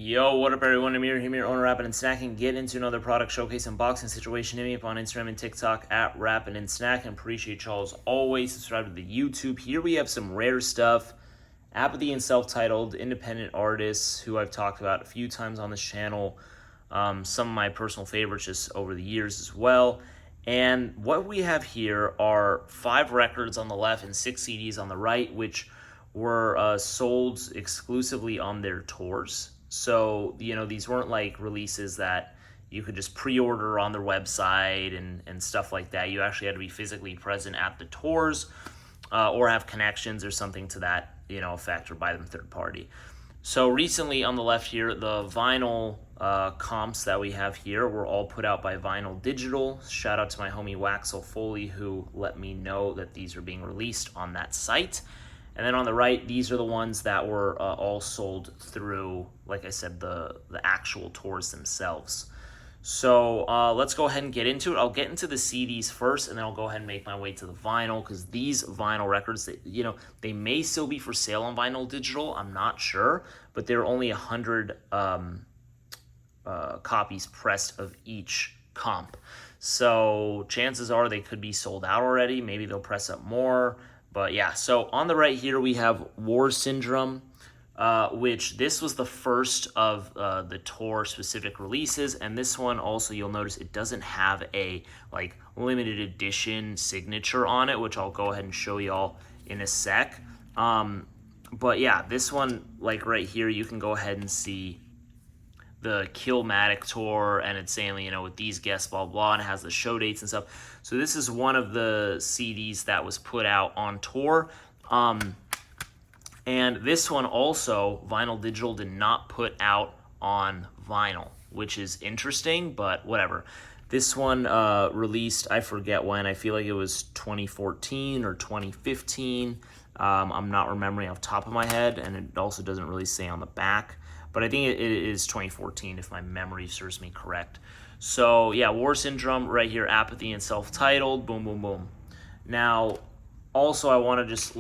Yo, what up everyone, Amir here, owner Rappin' and Snacking. Get into another product showcase unboxing situation. Hit me up on Instagram and TikTok at Rappin' and Snacking. Appreciate y'all as always. Subscribe to the YouTube. Here we have some rare stuff. Apathy and self-titled independent artists who I've talked about a few times on this channel. Some of my personal favorites just over the years as well. And what we have here are 5 records on the left and 6 CDs on the right, which were sold exclusively on their tours. So, these weren't like releases that you could just pre-order on their website and stuff like that. You actually had to be physically present at the tours or have connections or something to that, effect, or buy them third party. So recently on the left here, the vinyl comps that we have here were all put out by Vinyl Digital. Shout out to my homie Waxel Foley who let me know that these are being released on that site. And then on the right, these are the ones that were all sold through, like I said, the actual tours themselves. So let's go ahead and get into it. I'll get into the CDs first, and then I'll go ahead and make my way to the vinyl, because these vinyl records, they may still be for sale on Vinyl Digital. I'm not sure, but there are only 100 copies pressed of each comp. So chances are they could be sold out already. Maybe they'll press up more. But yeah, so on the right here we have War Syndrome, which this was the first of the tour specific releases, and this one also, you'll notice it doesn't have a limited edition signature on it, which I'll go ahead and show y'all in a sec. But yeah, this one, right here, you can go ahead and see the Killmatic tour, and it's saying, with these guests, blah, blah, and it has the show dates and stuff. So this is one of the CDs that was put out on tour. And this one also, Vinyl Digital did not put out on vinyl, which is interesting, but whatever. This one released, I forget when, I feel like it was 2014 or 2015. I'm not remembering off the top of my head, and it also doesn't really say on the back. But I think it is 2014 if my memory serves me correct. So yeah, War Syndrome right here, Apathy and self-titled, boom, boom, boom. Now, also I want to just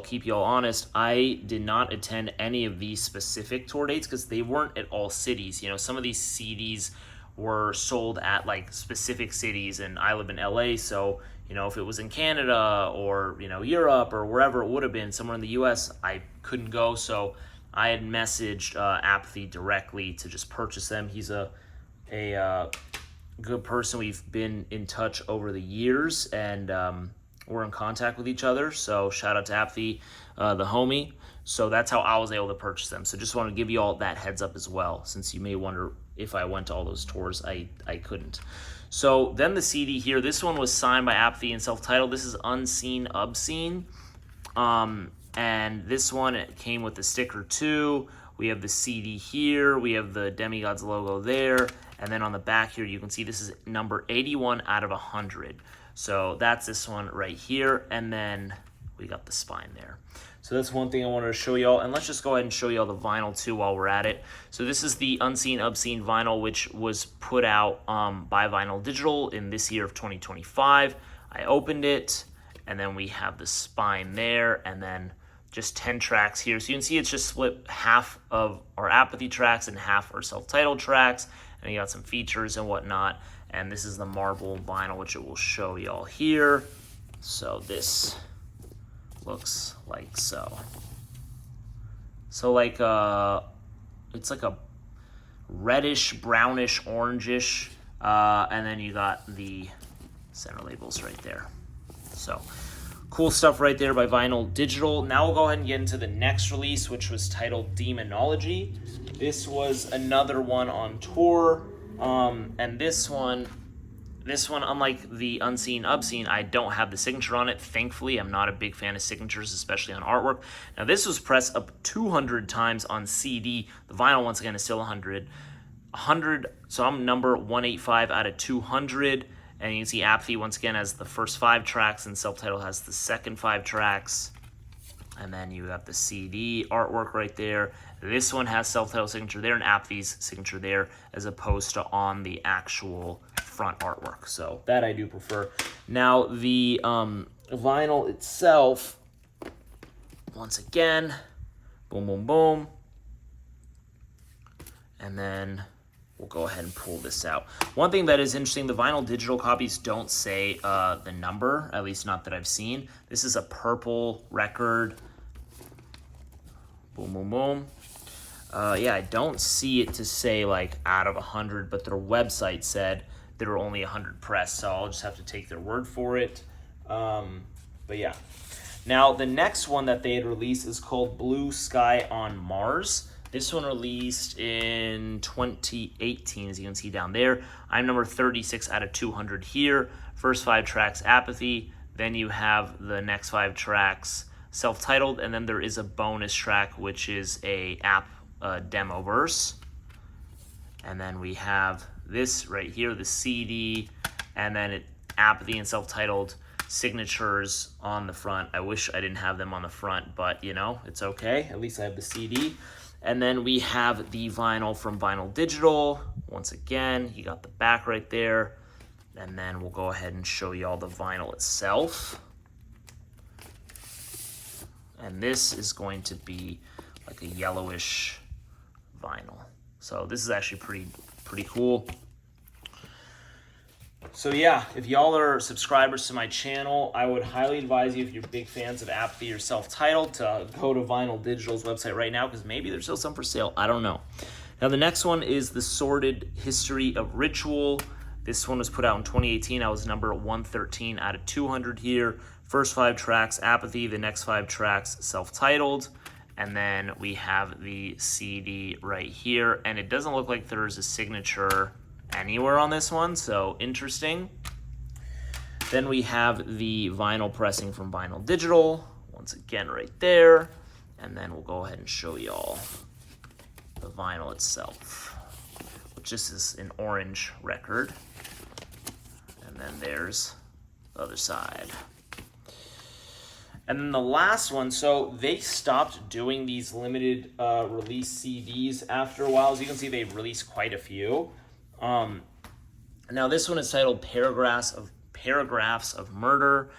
keep y'all honest. I did not attend any of these specific tour dates because they weren't at all cities. Some of these CDs were sold at specific cities, and I live in LA, so if it was in Canada or Europe or wherever it would have been, somewhere in the US, I couldn't go. So I had messaged Apathy directly to just purchase them. He's a good person. We've been in touch over the years, and we're in contact with each other. So shout out to Apathy, the homie. So that's how I was able to purchase them. So just want to give you all that heads up as well, since you may wonder if I went to all those tours. I couldn't. So then the CD here, this one was signed by Apathy and self-titled. This is Unseen Obscene. And this one, it came with the sticker too. We have the CD here. We have the Demigods logo there. And then on the back here, you can see this is number 81 out of 100. So that's this one right here. And then we got the spine there. So that's one thing I wanted to show y'all. And let's just go ahead and show y'all the vinyl too while we're at it. So this is the Unseen Obscene vinyl, which was put out by Vinyl Digital in this year of 2025. I opened it, and then we have the spine there, and then just 10 tracks here. So you can see it's just split, half of our Apathy tracks and half our self-titled tracks. And you got some features and whatnot. And this is the marble vinyl, which it will show y'all here. So this looks like so. So it's like a reddish, brownish, orangish. And then you got the center labels right there. So cool stuff right there by Vinyl Digital. Now we'll go ahead and get into the next release, which was titled Demonology. This was another one on tour, and this one, unlike the Unseen Obscene, I don't have the signature on it. Thankfully, I'm not a big fan of signatures, especially on artwork. Now, this was pressed up 200 times on CD. The vinyl, once again, is still 100. So I'm number 185 out of 200. And you can see Apathy, once again, has the first 5 tracks, and self-titled has the second 5 tracks. And then you got the CD artwork right there. This one has self-titled signature there and Apathy's signature there, as opposed to on the actual front artwork. So that I do prefer. Now, the vinyl itself, once again, boom, boom, boom. And then we'll go ahead and pull this out. One thing that is interesting, the vinyl digital copies don't say the number, at least not that I've seen. This is a purple record. Boom, boom, boom. Yeah, I don't see it to say like out of 100, but their website said there were only 100 pressed, so I'll just have to take their word for it. But yeah. Now, the next one that they had released is called Blue Sky on Mars. This one released in 2018, as you can see down there. I'm number 36 out of 200 here. First 5 tracks, Apathy. Then you have the next 5 tracks, self-titled, and then there is a bonus track, which is a app demo verse. And then we have this right here, the CD, and then Apathy and self-titled signatures on the front. I wish I didn't have them on the front, but you know, it's okay. At least I have the CD. And then we have the vinyl from Vinyl Digital. Once again, you got the back right there. And then we'll go ahead and show you all the vinyl itself. And this is going to be like a yellowish vinyl. So this is actually pretty cool. So yeah, if y'all are subscribers to my channel, I would highly advise you, if you're big fans of Apathy or self-titled, to go to Vinyl Digital's website right now, because maybe there's still some for sale. I don't know. Now the next one is The Sordid History of Ritual. This one was put out in 2018. I was number 113 out of 200 here. First 5 tracks, Apathy. The next 5 tracks, self-titled. And then we have the CD right here. And it doesn't look like there's a signature anywhere on this one, so interesting. Then we have the vinyl pressing from Vinyl Digital, once again right there. And then we'll go ahead and show y'all the vinyl itself, which this is an orange record. And then there's the other side. And then the last one, so they stopped doing these limited release CDs after a while. As you can see, they've released quite a few. Now this one is titled Paragraphs of Murder.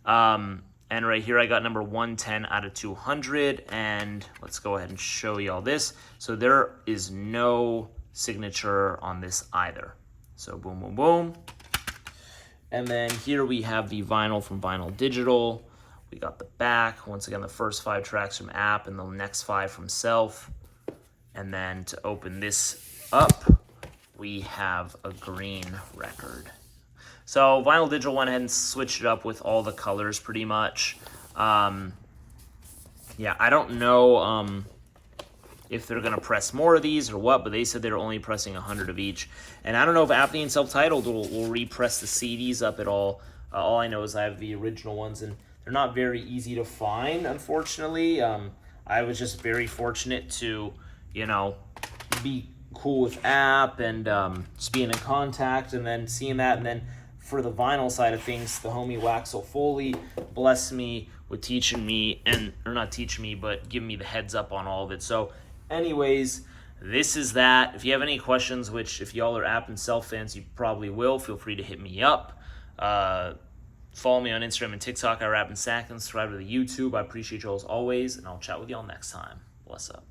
And right here I got number 110 out of 200. And let's go ahead and show you all this. So there is no signature on this either. So boom, boom, boom. And then here we have the vinyl from Vinyl Digital. We got the back. Once again, the first 5 tracks from App and the next 5 from Celph. And then to open this up, we have a green record. So Vinyl Digital went ahead and switched it up with all the colors pretty much. Yeah, I don't know if they're going to press more of these or what, but they said they're only pressing 100 of each. And I don't know if Apathy and Self-Titled will repress the CDs up at all. All I know is I have the original ones, and they're not very easy to find, unfortunately. I was just very fortunate to, you know, be cool with App and just being in contact and then seeing that. And then for the vinyl side of things, the homie Waxel Foley blessed me with teaching me, or not teaching me, but giving me the heads up on all of it. So anyways, this is that. If you have any questions, which if y'all are App and Self fans, you probably will, feel free to hit me up. Follow me on Instagram and TikTok. I rap and sack, and subscribe to the YouTube. I appreciate y'all as always, and I'll chat with y'all next time. Bless up.